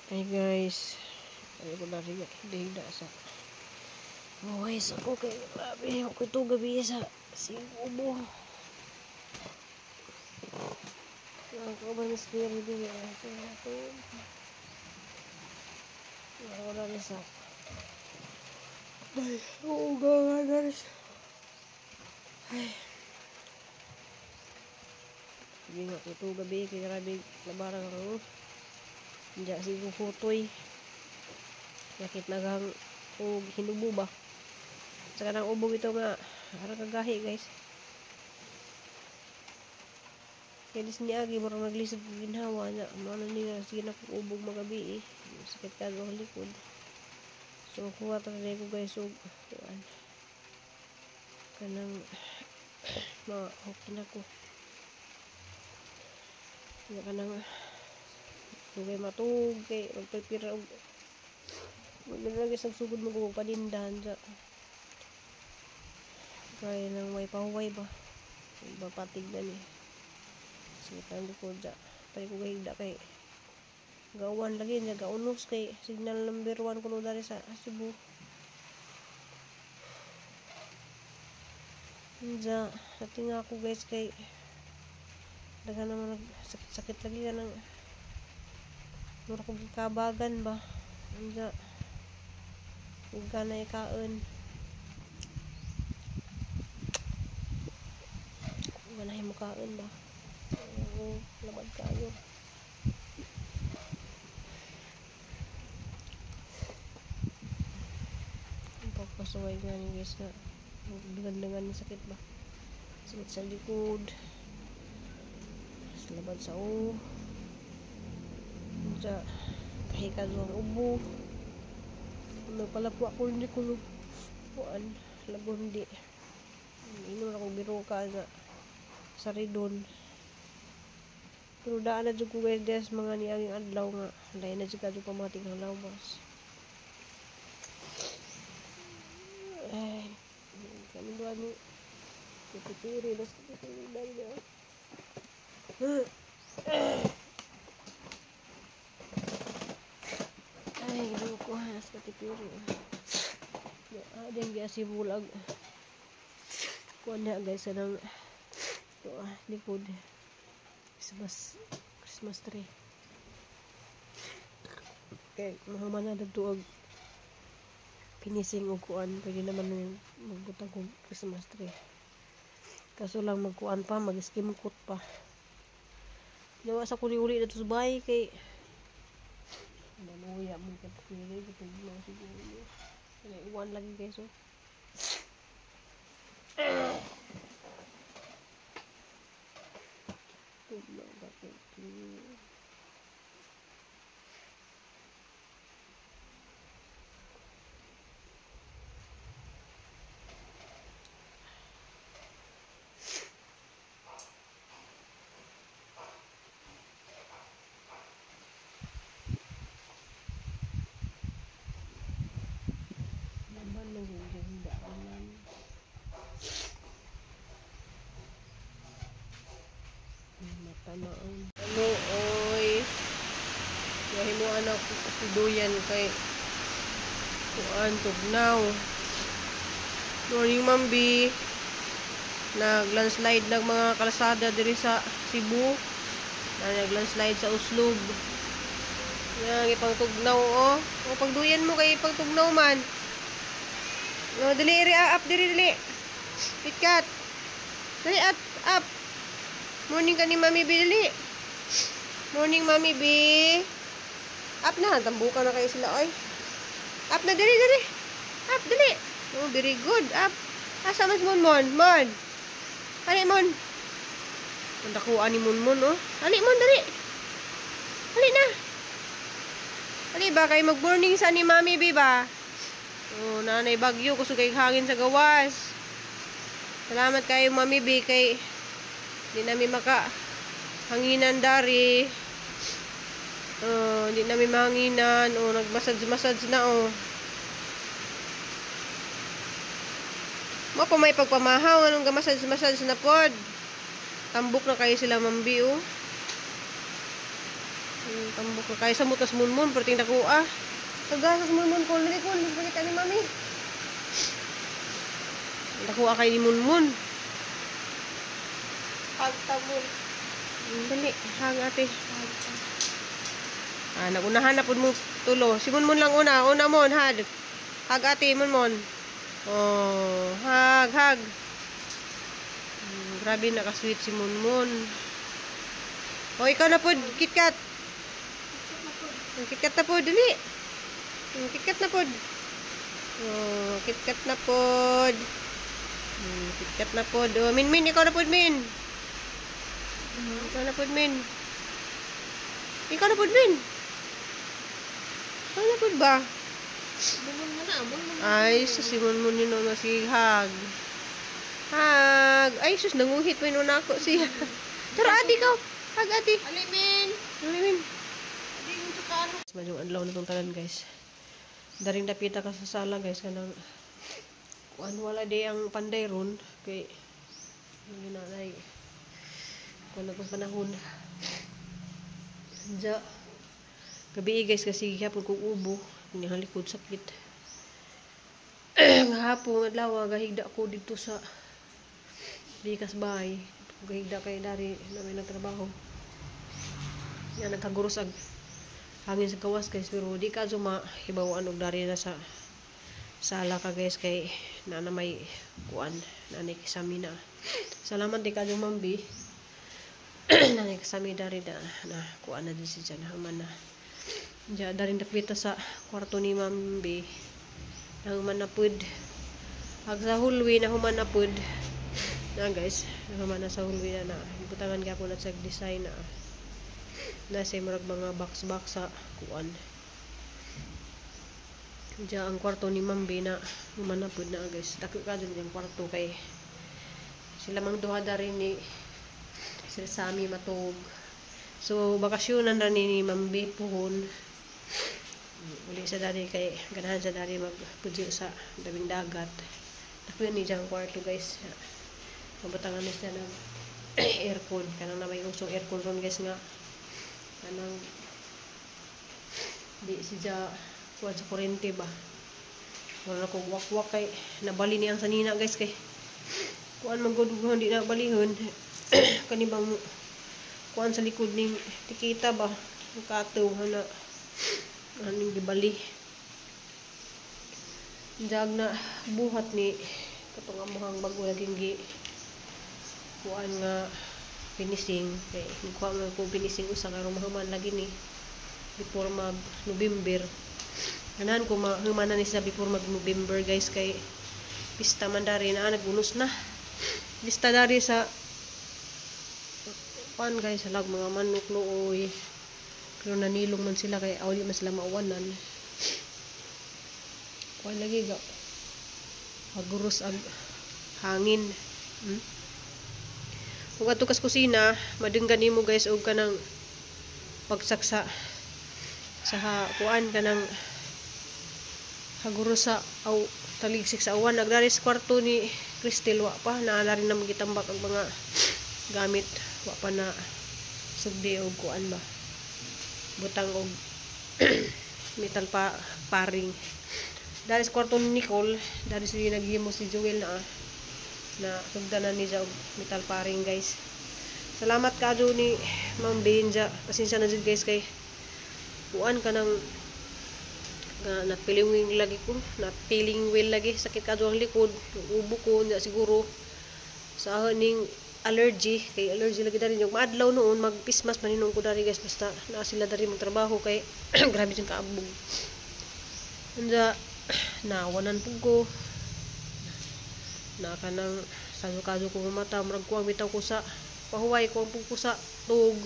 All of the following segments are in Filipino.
Hi guys, ay ko na rin hida sa buhays ako kay grabe ako ito gabi sa Sigubo. Ako ba mas piri din ako wala na sa ay oo gawin ay sabi nga ito gabi kay grabe labarang ako. Diya si Kutoy. Yakit nagang o hinubo ba. Saka nang ubog ito nga. Harang kagahi guys. Kaya dis ni Agi marang naglisod ng ginhawa na. Ano niya sige na kung ubog magabi eh. Sakit ka ang likod. So kuha talaga ko guys. So kanang ma-hokin ako. Kaya kanang kaya matug kay magpipira og maglagay sa sugod mo kung panindahan sa kaya nang may pahuway ba papatig na ni sitan likod sa pay ko gahigda kay gawan lagi niya gaunos kay signal number 1 kuno dari sa Cebu sa ating ako guys kay daghan naman sakit lagi ka ng mura kong kabagan ba anja huwag ka na ikaon manahin mo kaon ba labad kayo ang pagpasuway nga ni guys nga dengan sakit ba sakit sa likod sa labad sa sa kahika doang ubo nagpalapwa ko hindi ko puan labon di inon ako biro ka nga sa ridon pero daan na dyan ko guys des mga niaging adlaw nga lain na dyan ka dyan pamating ang lawas ay kami doon ni pitipiri das pitipiri dahil na ay loko has katipiri diyan si bulag kuha na guys anong ito likod Christmas tree okay mahaman na dagtuag finishing og kuan pwede naman yung magbutang kong Christmas tree kaso lang magkuan pa mag-skim coat pa nawa sa kuli-uli na ito sa bahay kay manuya mo kapili kapag mo siguro iwan lagi guys so tublo bakit ano oy yahin mo anak duyan kay kuan tugnaw morning mambi nag-landslide ng mga kalsada diri sa Cebu nag-landslide sa Uslob yang ipang tugnaw o pagduyan mo kay ipang tugnaw man no dili up dili pitkat dili up morning ka ni Mami B dili morning Mami B up na tambukan na kayo sila oy up na dili up dili oh very good up asa mas mon hali mon pandakuan ni mon oh hali mon dali hali na hali ba kay mag morning sa ni Mami B ba oh nanay bagyo kusog kay hangin sa gawas salamat kayo Mami B kay di namin maka hanginan dari di namin mahanginan nagmassage na mo pa may pagpamahaw anong gamassage na pod tambok na kayo sila mambi Tambok ka kay sa mutas munmun perting dako ah. Kagasas munmun ko dili ko pakita ni mami. Dako kay ni munmun. Pagtabol. Dali, hang ate. Nagunahan na pud mo tulo. Si munmun lang una mon had. Hag ate munmun. Oh, hag. Grabe naka-sweet si munmun. Oh, ikaw na pud KitKat. KitKat na pud dili. KitKat na pud. Oh, KitKat na pud. KitKat na pud. Oh, Min, ikaw na pud Min. Ikaw na pud Min. Ikaw na pud Min. Ikaw na pud ba? Bumun mo na, Ay, susimon mo nino nga si Hag. Hag. Ay, sus, nanguhit mo yun ako siya. Tara, ati ka. Hag, ati. Alimin. Alimin. Hindi mo sa kano. Madyong adlaw na itong talan, guys. Daring dapita ka sa sala, guys. Kanang, kung wala di ang panday ron. Kay, hindi na, ay, kung nagpang panahon. Diya, gabi, guys, kasi hapon kong ubo. Hindi halikod sakit. Hapon, adlaw, gahigda ko dito sa Bikas Bahay. Gahigda kay dari na may nagtrabaho. Yan, nagkaguros ag hangin sa gawas, guys. Pero di ka hibawaan og dari na sa sala ka, guys. Kay na may kuan na kisami na. Salamat di ka Mambi. Na kisami dari na kuan na din si dyan. Haman na. Diya, daring dakbita sa kwarto ni Mambi. Nahuman na pud. Hag sa hulwi, nahuman na pud. Na guys, nahuman na sa hulwi na. Butangan ka po na sa design na. Nasa marag mga box-box sa kuan. Diya, ang kwarto ni Mambi na human na pud na guys. Dako ka dun yung kwarto kay sila mang duha darin ni Sir Sammy matug. So, bakasyonan na ni Mambi puhon. Uli sa dari kay ganahan sa dari magpudyo sa daming dagat. Ako yun niya ang kwarto, guys. Mabutangan na siya ng aircon. Kanang na may usong aircon ron, guys, nga. Kanang di siya kuwan sa kurente ba. Wala na kong wak-wak kay nabali niyang sanina, guys, kay kuwan magudugong di na balihon. Kanibang kuwan sa likod ning tikita ba. Kataw na aning gibali. Jag na buhat ni katong amuhang bago laging gi kuan nga finishing kay kuha nga ko finishing usa karon mahuman lagi ni before mag November. Ganahan ko mahuman na ni sa before mag November, guys, kay pista man dari na nagunos na. Pista dari sa kuan, guys, lag mga manok looy. Pero nanilong man sila kay awli man sila mauwanan. Kuan lagi ga. Haguros ag hangin. Kung ato kas kusina, madunggan nimo, guys, og kanang pagsaksa sa kuan kanang haguros sa aw taligsik sa awan. Nagdari sa kwarto ni Cristel wa pa naala rin na magitambak ang mga gamit, wa pa na sugdi og kuan ba. Butang og metal paring. Dari sa kwarto ni Nicole, dari sa naghimo si Joel na sugdanan ni og metal paring, guys. Salamat kadto ni Ma'am Benja. Pasensya na jud, guys, kay kuan ka nang napiling wheel lagi. Sakit kadto ang likod, ubo ko na siguro sa ning allergy, kay allergy lagi dari yung maadlaw noon magpismas maninong ko dari, guys, basta na sila dari magtrabaho kay grabe yung kaabog. Anda nawanan pug ko na kanang sado-kado ko mata murag ko ang bitaw ko sa pahuway ko ang pug ko sa tug.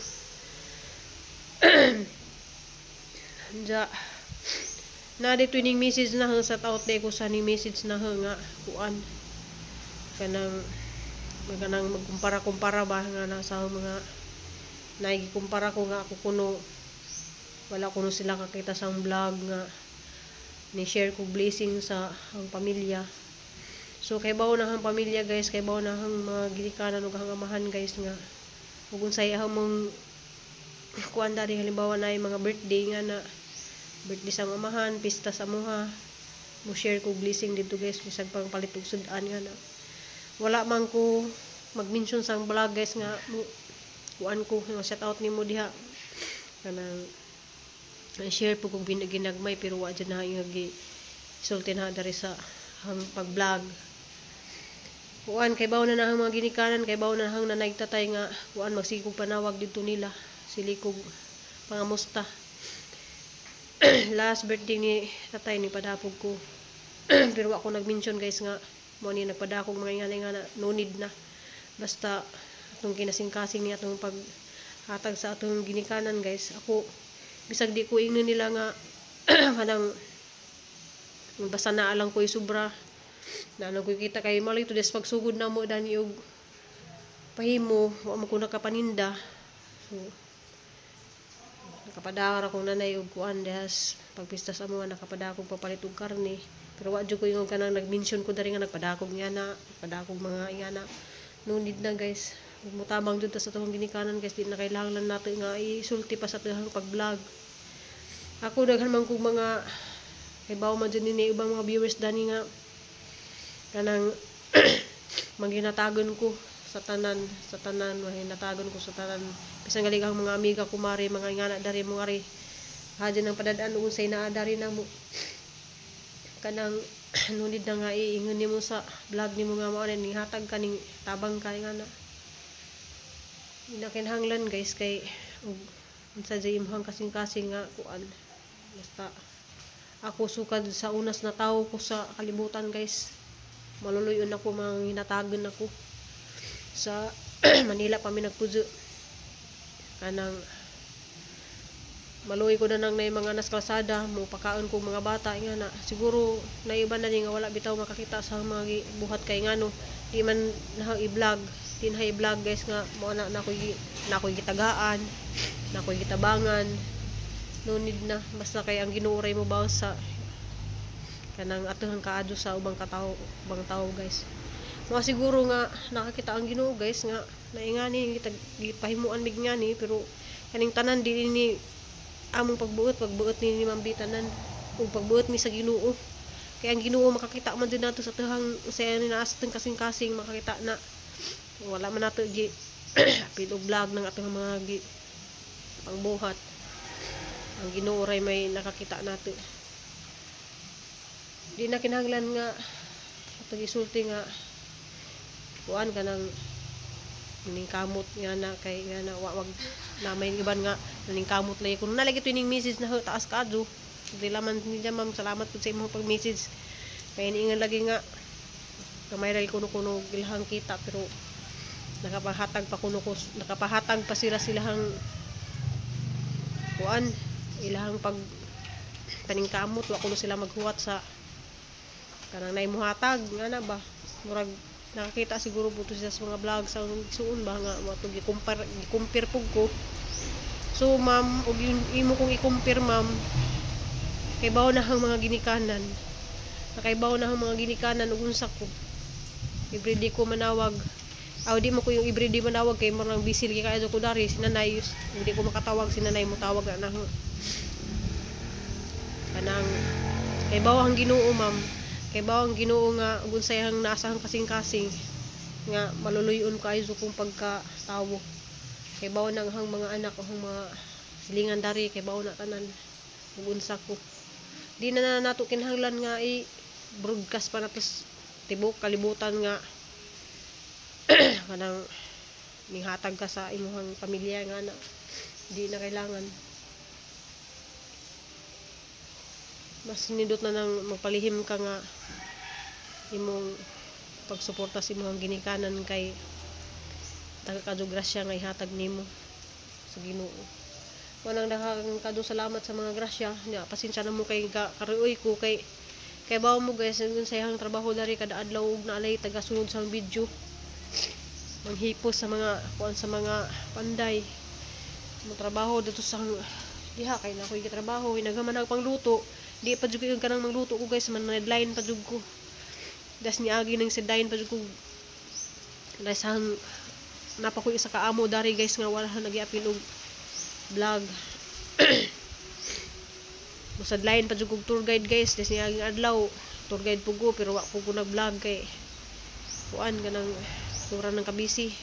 Anda na dito ning message na hang sa out day ko sa ni message na nga kuan kanang magkumpara-kumpara ba nga nasa mga naigikumpara ko nga ako kuno wala kuno sila kakita sa vlog nga ni share ko blessing sa ang pamilya. So kay bawo na hang pamilya, guys, kay bawo na hang mga gilikanan ug hang amahan, guys, nga ug unsay mong kuan dari halimbawa na mga birthday nga na birthday sa amahan, pista sa amuha, mo share ko blessing dito guys bisag pang palit og sudan nga na wala man ko mag-mention sa vlog guys nga kuan ko shout out nimo diha kanang share po kung ginagmay pero wa dyan na yung sulti na dari sa pag-vlog. Kuan kay bawo na nahang mga ginikanan, kay bawo na nahang nanaytatay nga kuan magsigog panawag dito nila. Silikog pangamusta. Last birthday ni tatay ni padapog ko. Pero ako nag-mention guys nga mo ni nagpadakog mga ingani nga no need na. Basta atong kinasing-kasing ni atong paghatag sa atong ginikanan guys. Ako bisag di ko ingnon nila nga kanang basta na lang ko sobra na ano ko kita kay malay to des pagsugod na mo dani og pahimo wa mo ko nakapaninda so nakapadara ko nanay og kuan des pagpista sa mga nakapadakog papalit og karne pero wa jud ko yung kanang nag-mention ko dari nga nagpadakog nga na padakog mga ingana no need na guys mutabang jud ta sa atong ginikanan guys di na kailangan nato nga isulti pa sa atong pag-vlog ako daghan man kog mga kay bawo man dyan ni ibang mga viewers dani nga kanang maghinatagon ko sa tanan maghinatagon ko sa tanan bisan galing ang mga amiga kumari mga ingana dari mo ngari hadyan ang padadaan unsay naa dari na mo kanang nunid na nga iingon nimo sa vlog nimo nga mao ni hatag kaning tabang kay ngana inakinhanglan guys kay unsa jay imong kasing-kasing nga kuan basta ako sukad sa unas na tao ko sa kalibutan guys maluluyon ako mga hinatagan ako sa Manila pa mi nagpudyo kanang maluoy ko na nang na mga nas kalsada mo pakaon ko mga bata nga na siguro na iba na ni nga wala bitaw makakita sa mga buhat kay ngano di man na i-vlog din hay vlog guys nga mo na ko gitagaan na ko gitabangan no need na basta kay ang ginuuray mo ba sa kanang atuhang kaadto sa ubang tao guys mga siguro nga nakakita ang Ginoo guys nga naingani gipahimuan mig ngani pero kaning tanan di ni among pagbuot ni mambitanan ug pagbuot mi sa Ginoo kay ang Ginoo makakita man din nato sa tuhang sa naas tong kasing-kasing makakita na wala man nato gi apil og vlog ng atong mga pangbuhat ang Ginoo ray may nakakita nato di na kinahanglan nga atong isulti nga kuan kanang ning kamot nga na kay nga na wag na may iban nga ning kamot lay kun nalagi to ning message na taas kadto di laman niya ma'am salamat pud sa imong pag message kay niingon lagi nga kamay ra kuno ilhang kita pero nakapahatag pa silahang kuan ilahang pag taning kamot wa kuno sila maghuwat sa kanang nay muhatag nga na ba murag nakakita siguro buto siya sa mga vlog sa suon ba nga mo to gi-compare pug ko so ma'am og imo kong i-compare ma'am kay bawo na ang mga ginikanan nakaibaw na ang mga ginikanan ug unsa ko everyday ko manawag di mo ko yung everyday manawag kay marang busy lagi kayo ko dari sinanay hindi ko makatawag sinanay mo tawag na kanang kay bawo ang Ginoo ma'am kay bawo ang Ginoo nga ug unsayang naasahang kasing-kasing nga maluluyon kayo sa kung pagkatawo kay bawo nang hang mga anak o mga silingan dari kay bawo na tanan ug unsa ko di na nato kinahanglan nga i-broadcast pa natos tibok kalibutan nga kanang ninghatag ka sa imong pamilya nga na di na kailangan mas nindot na nang magpalihim ka nga imong pagsuporta sa imong ginikanan kay taga-kadto grasya nga ihatag nimo sa Ginoo. Manang nakakadto salamat sa mga grasya. Nya pasensya na mo kay karuoy ko kay bawo mo guys ang sayang trabaho dari kada adlaw ug naalay taga-sunod sa video. Manghipos sa mga kuan sa mga panday. Mo trabaho dito sa diha kay na ko gitrabaho nagaman ang pangluto. Di pa jud ko kanang magluto ko guys man deadline pa jud ko das ni agi nang deadline pa jud ko dasang napa ko isa ka amo dari guys nga wala nagiapil og vlog. Musadlayan pa jud kog tour guide guys, des niaging adlaw tour guide pug ko pero wa ko nag-vlog kay kuan ganang sura ng kabisi.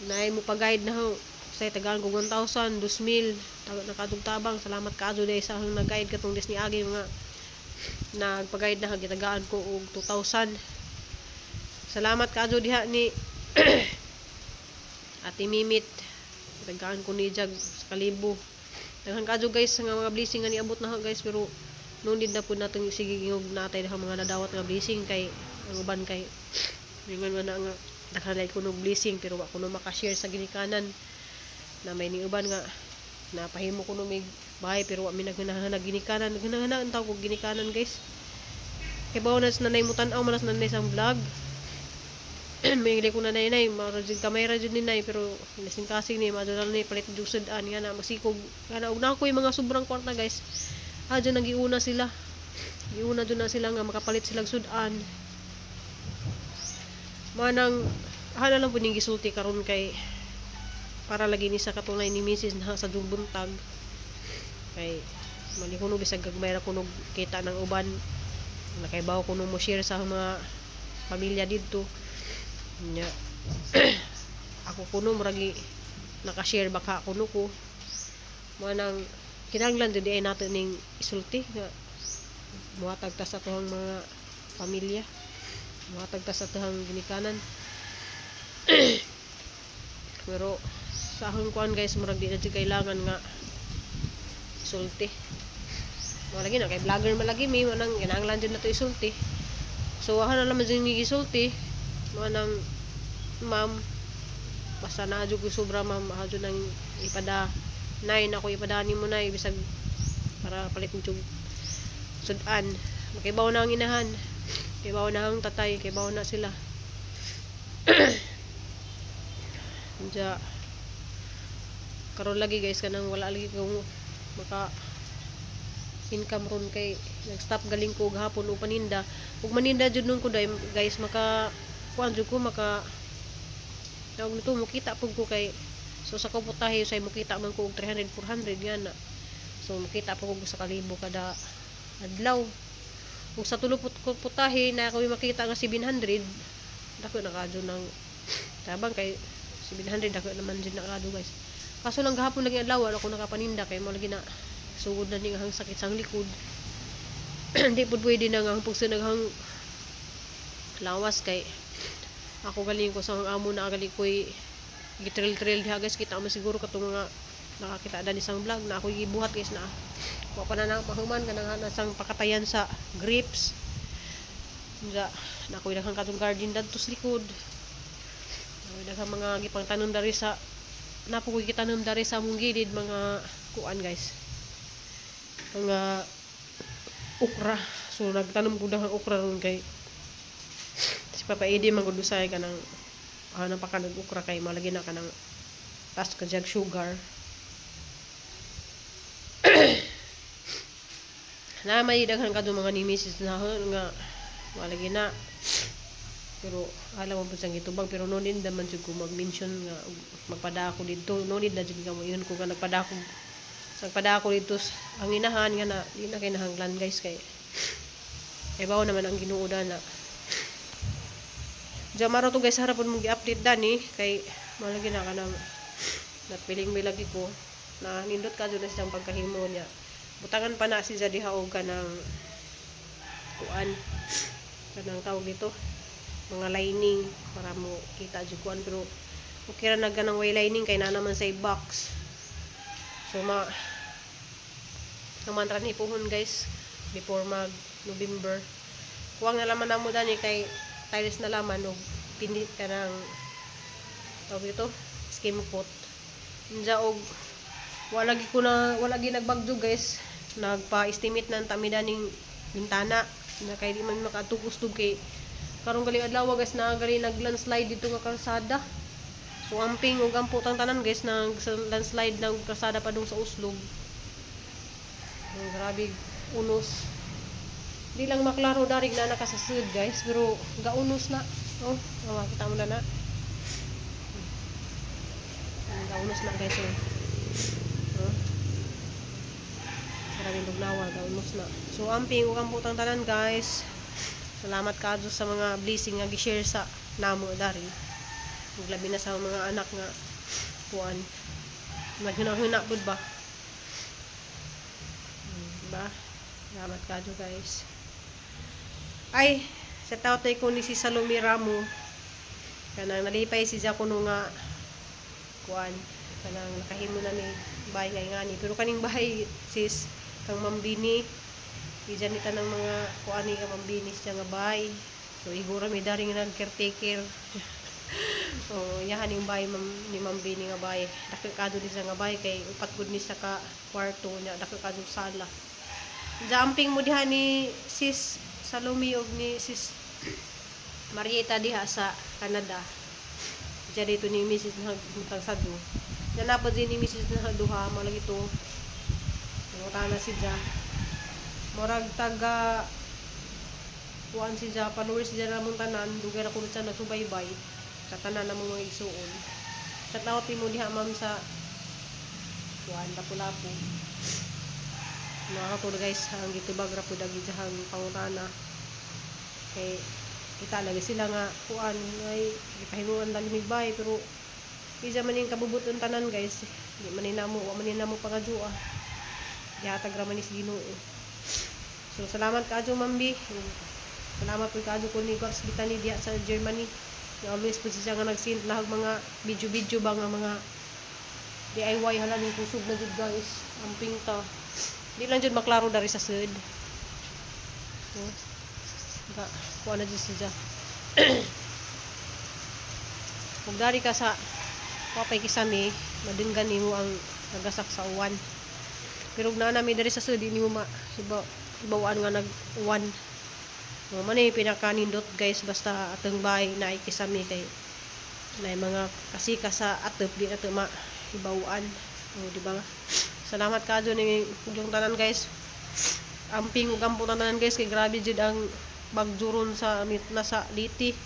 Nay mo pa guide na ho. Say tagaan ko 1,000, 2,000 nakadug tabang. Salamat kaadto dai sa nag-guide katong des niagi mga nagpa-guide na gitagaan ko og 2,000. Salamat kaadto diha ni Ate Mimit. Tagaan ko ni jag sa kalibo. Daghan kaadto guys nga mga blessing nga niabot na guys pero no need na po natin sige ngog natay na mga nadawat nga blessing kay ang uban kay mingon man nga nakalay ko ng blessing pero wa ko no maka-share sa ginikanan na may ni uban nga napahimo ko no mig bahay pero wa mi naghanahana ginikanan naghanahan ang tawag ko ginikanan guys kay bawo nas nanay mo tan-aw manas nanay sang vlog. May ko na nay marajud kamera jud ni nay pero lasing kasing ni madulal ni palit jusud an nga na masikog kana og na ko yung mga sobrang kwarta guys. Adyo nang giuna sila. Giuna jud na sila nga makapalit sila sudan. Manang hala lang po ning gisulti karon kay para lagi ni sa katunay ni Mrs. na sa buntag kay mali kuno bisag gagmayra kuno kita ng uban nakaibaw kuno mo share sa mga pamilya didto nya. Ako kuno muragi naka-share baka kuno ko manang kinahanglan jud ay nato ning isulti nga muhatag ta sa tuhang mga pamilya muhatag ta sa tuhang ginikanan. Pero sa akong kuan guys murag di na jud kailangan nga isulti malagi na kay vlogger malagi mi manang kinahanglan jud nato isulti so aha na lang jud ni isulti manang ma'am basta na jud ko sobra ma'am aha jud nang ipada nay na ko ipadani mo nay bisag para palit mo jud sudan makibaw na ang inahan kibaw na ang tatay kibaw na sila. Diya karon lagi guys kanang wala lagi kung maka income ron kay nag-stop galing ko gahapon o paninda ug maninda jud nun ko dai guys maka kuan jud ko maka tawag nito mukita pug ko kay so sa kuputahe say mukita man ko og 300 400 yan na so mukita pug ko sa kalibo kada adlaw ug sa tulo putahe na ako makita nga 700 dako na kadto ng tabang kay 700 dako naman jud na kadto guys kaso lang gahapon lagi adlaw ako nakapaninda kay mo lagi na sugod na ning hang sakit sang likod. Hindi pud pwede na nga pug sinaghang lawas kay ako galing ko sa amo na gali koy gitrail diha guys kita mo siguro katong mga nakakita dan isang vlog na ako gibuhat guys na wa pa na mahuman kanang sang pakatayan sa grapes nga na ako daghang katong garden dadto sa likod daghang mga gipang tanom dari sa napo ko gitanom dari sa among gilid mga kuan guys mga okra so nagtanom ko daghang okra ron kay si Papa Eddie magudusay kanang napakanog okra kay malagi na kanang tas ka jag sugar. Na may daghan kadto mga ni Mrs. na nga malagi na pero alam mo po sang itubag pero no din naman jud ko mag-mention nga magpada ako dito no need na jud ka mo yun ko nga nagpada ako sang pada ako dito ang inahan nga na di na kay nahanglan guys kay bawo naman ang Ginoo na jamaro to guys harapon mong gi-update dani kay malagi na kanang napiling milagi ko na nindot ka jud na siyang pagkahimo niya butangan pa na si diha og kanang kuan kanang tawag dito mga lining para mo kita jud kuan pero okay ra nagganang way lining kay na naman sa box so naman ra ni puhon guys before mag November kuwang na laman namo dani kay tiles na laman og pindit kanang tawag dito skim pot inja og wala gi nagbagyo guys nagpa-estimate ng tamidaning bintana na kay di man makatugos-tug kay karong galing adlaw guys na gali nag-landslide dito nga kalsada so amping ug amputang tanan guys nang landslide ng kalsada pa dong sa Uslog grabe unos di lang maklaro darig na nakasasud guys pero gaunos na kita mo na gaunos na guys rin lugnawa gawnos na. So amping ug ang putang tanan guys. Salamat kaadto sa mga blessing nga gi-share sa namo dari. Ug labi na sa mga anak nga kuan. Naghina-hina pud ba? Diba? Salamat kaadto guys. Ay, sa tautay ko ni si Salome Ramo. Kanang nalipay si Jacono nga kuan. Kanang nakahimo na ni bahay kay ngani. Pero kaning bahay sis kang Mambini. Ijanita ng mga kuani ka Mambini siya nga bahay. So igura mi daring nag-caretaker. O yahan yung bahay ni Mambini nga bahay. Dakikado din siya nga bahay kay upat gud ni sa ka kwarto niya. Dakikado sala. Jamping mo diha ni sis Salome og ni sis Marieta diha sa Canada. Diya dito ni Mrs. Nagmutang Sadu. Diyan na po din ni Mrs. Nagduha. Malang ito. Nanguta na si Diya. Morag taga kuan si Diya. Followers Diya na mong tanan. Dugay na kunot siya nagsubaybay. Sa tanan na mga igsuon. Sa tawti mo diha ma'am sa kuan Lapu-Lapu. Mga katulad guys. Ang gitibag ra po dagi diyang pangutana. Kay kita lagi sila nga kuan ay ipahimuan lang ni bay pero isa man yung kabubuton tanan guys di maninamo pangadua gihatag ra man is Ginoo. So salamat kaadto Mambi, salamat pud kaadto ko ni Gox Bitani diha sa Germany. Always pud siya nga nag-send lahag mga video ba nga mga DIY hala ning kusog na jud guys. Amping ta di lang jud maklaro dari sa sud. So, kuha na dyan siya. Kung dari ka sa papay kisami, madinggan ni mo ang nagasak sa uwan. Pero na namin dari sa sudi ni mo ibawaan nga nag-uwan. No, man yung pinakanindot guys, basta atong bahay na ikisami kay na mga kasika sa atop di nato maibawaan. O, diba? Salamat ka dyan yung tanan guys. Amping ug ampo tanan guys kay grabe jud ang bagjuron sa nasa Liti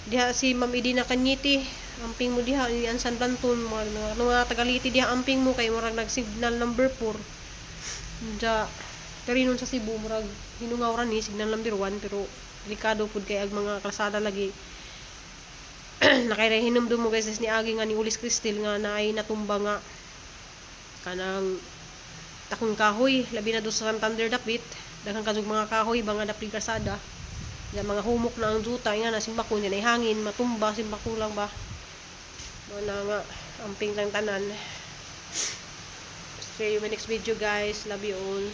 diha si Ma'am Idina Kanyiti. Amping mo diha ni Ansan Planton mga taga Liti diha amping mo kay murag nag-signal number 4 diha karinon sa Cebu murag hinungaw ra ni signal number 1 pero delikado pud kay ag mga kalsada lagi nakay hinumdum mo guys ni agi nga ni Ulis Cristel nga naay natumba nga kanang takong kahoy labi na do sa Santander dapit daghang kadug mga kahoy banga dapit kalsada ya mga humok na ang juta nga na simbako niya na hangin matumba simbako lang ba wala nga amping lang tanan. See you in my next video guys, love you all.